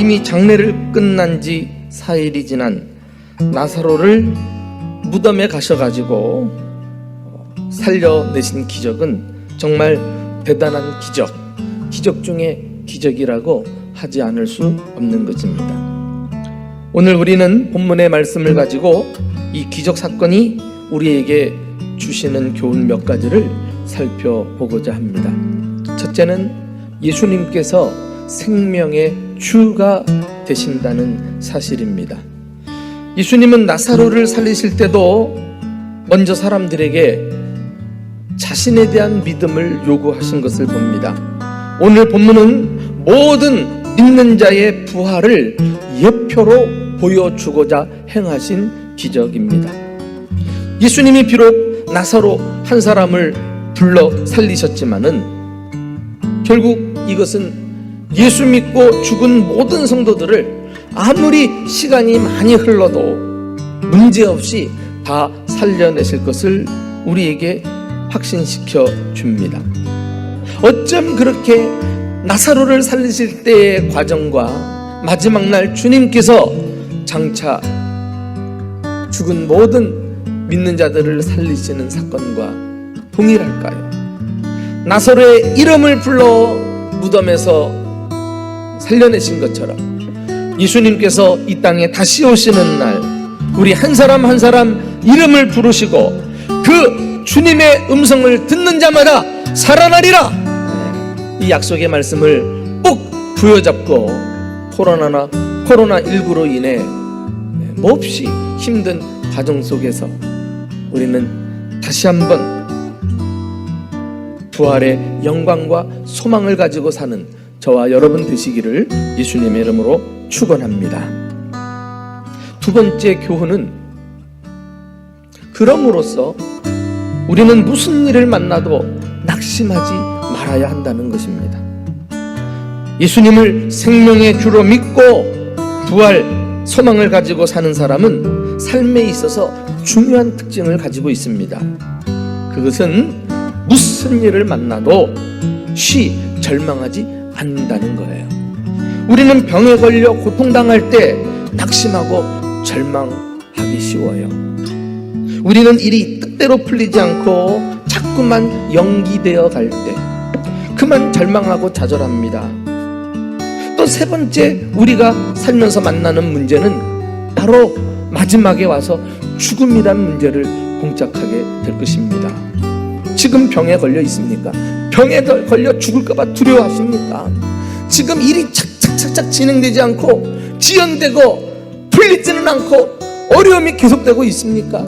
이미 장례를 끝난 지 4일이 지난 나사로를 무덤에 가셔가지고 살려내신 기적은 정말 대단한 기적 중에 기적이라고 하지 않을 수 없는 것입니다. 오늘 우리는 본문의 말씀을 가지고 이 기적 사건이 우리에게 주시는 교훈 몇 가지를 살펴보고자 합니다. 첫째는 예수님께서 생명의 주가 되신다는 사실입니다. 예수님은 나사로를 살리실 때도 먼저 사람들에게 자신에 대한 믿음을 요구하신 것을 봅니다. 오늘 본문은 모든 믿는 자의 부활을 예표로 보여주고자 행하신 기적입니다. 예수님이 비록 나사로 한 사람을 불러 살리셨지만은 결국 이것은 예수 믿고 죽은 모든 성도들을 아무리 시간이 많이 흘러도 문제없이 다 살려내실 것을 우리에게 확신시켜 줍니다. 어쩜 그렇게 나사로를 살리실 때의 과정과 마지막 날 주님께서 장차 죽은 모든 믿는 자들을 살리시는 사건과 동일할까요? 나사로의 이름을 불러 무덤에서 살려내신 것처럼 예수님께서 이 땅에 다시 오시는 날 우리 한 사람 한 사람 이름을 부르시고 그 주님의 음성을 듣는 자마다 살아나리라, 이 약속의 말씀을 꼭 부여잡고 코로나19로 인해 몹시 힘든 과정 속에서 우리는 다시 한번 부활의 영광과 소망을 가지고 사는 저와 여러분 되시기를 예수님의 이름으로 축원합니다. 두 번째 교훈은 그럼으로써 우리는 무슨 일을 만나도 낙심하지 말아야 한다는 것입니다. 예수님을 생명의 주로 믿고 부활 소망을 가지고 사는 사람은 삶에 있어서 중요한 특징을 가지고 있습니다. 그것은 무슨 일을 만나도 절망하지 않는다는 거예요. 우리는 병에 걸려 고통당할 때 낙심하고 절망하기 쉬워요. 우리는 일이 뜻대로 풀리지 않고 자꾸만 연기되어 갈 때 그만 절망하고 좌절합니다. 또 세 번째 우리가 살면서 만나는 문제는 바로 마지막에 와서 죽음이란 문제를 봉착하게 될 것입니다. 지금 병에 걸려 있습니까? 병에 걸려 죽을까봐 두려워하십니까? 지금 일이 착착착착 진행되지 않고 지연되고 풀리지는 않고 어려움이 계속되고 있습니까?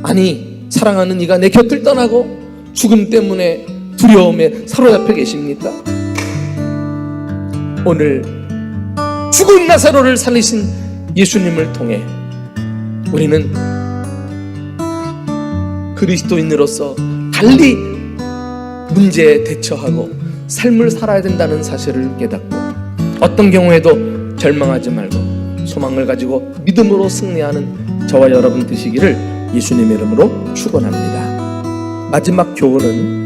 아니, 사랑하는 이가 내 곁을 떠나고 죽음 때문에 두려움에 사로잡혀 계십니까? 오늘 죽은 나사로를 살리신 예수님을 통해 우리는 그리스도인으로서 달리 문제에 대처하고 삶을 살아야 된다는 사실을 깨닫고 어떤 경우에도 절망하지 말고 소망을 가지고 믿음으로 승리하는 저와 여러분 되시기를 예수님의 이름으로 축원합니다. 마지막 교훈은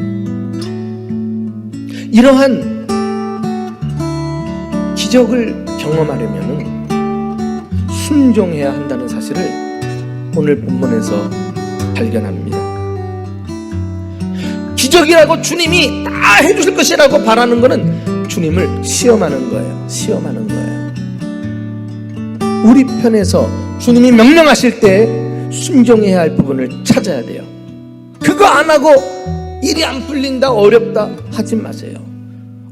이러한 기적을 경험하려면 순종해야 한다는 사실을 오늘 본문에서 발견합니다. 기적이라고 주님이 다 해주실 것이라고 바라는 것은 주님을 시험하는 거예요. 시험하는 거예요. 우리 편에서 주님이 명령하실 때 순종해야 할 부분을 찾아야 돼요. 그거 안 하고 일이 안 풀린다, 어렵다 하지 마세요.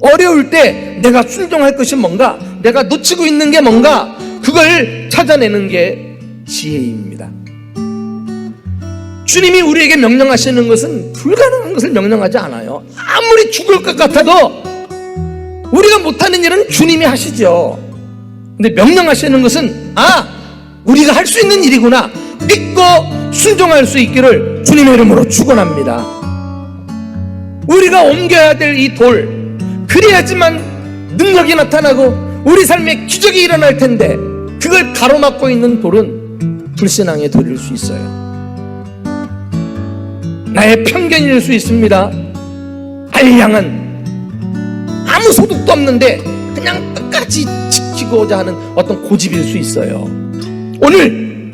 어려울 때 내가 순종할 것이 뭔가, 내가 놓치고 있는 게 뭔가, 그걸 찾아내는 게 지혜입니다. 주님이 우리에게 명령하시는 것은 불가능한 것을 명령하지 않아요. 아무리 죽을 것 같아도 우리가 못하는 일은 주님이 하시죠. 근데 명령하시는 것은 우리가 할 수 있는 일이구나 믿고 순종할 수 있기를 주님의 이름으로 축원합니다. 우리가 옮겨야 될 이 돌, 그래야지만 능력이 나타나고 우리 삶에 기적이 일어날 텐데 그걸 가로막고 있는 돌은 불신앙의 돌일 수 있어요. 나의 편견일 수 있습니다. 알량한 아무 소득도 없는데 그냥 끝까지 지키고자 하는 어떤 고집일 수 있어요. 오늘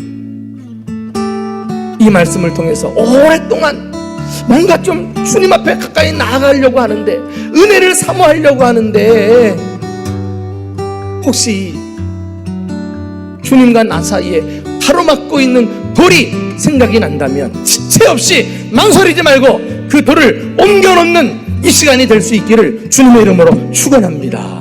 이 말씀을 통해서 오랫동안 뭔가 좀 주님 앞에 가까이 나아가려고 하는데, 은혜를 사모하려고 하는데, 혹시 주님과 나 사이에 가로막고 있는 돌이 생각이 난다면 지체 없이 망설이지 말고 그 돌을 옮겨놓는 이 시간이 될 수 있기를 주님의 이름으로 축원합니다.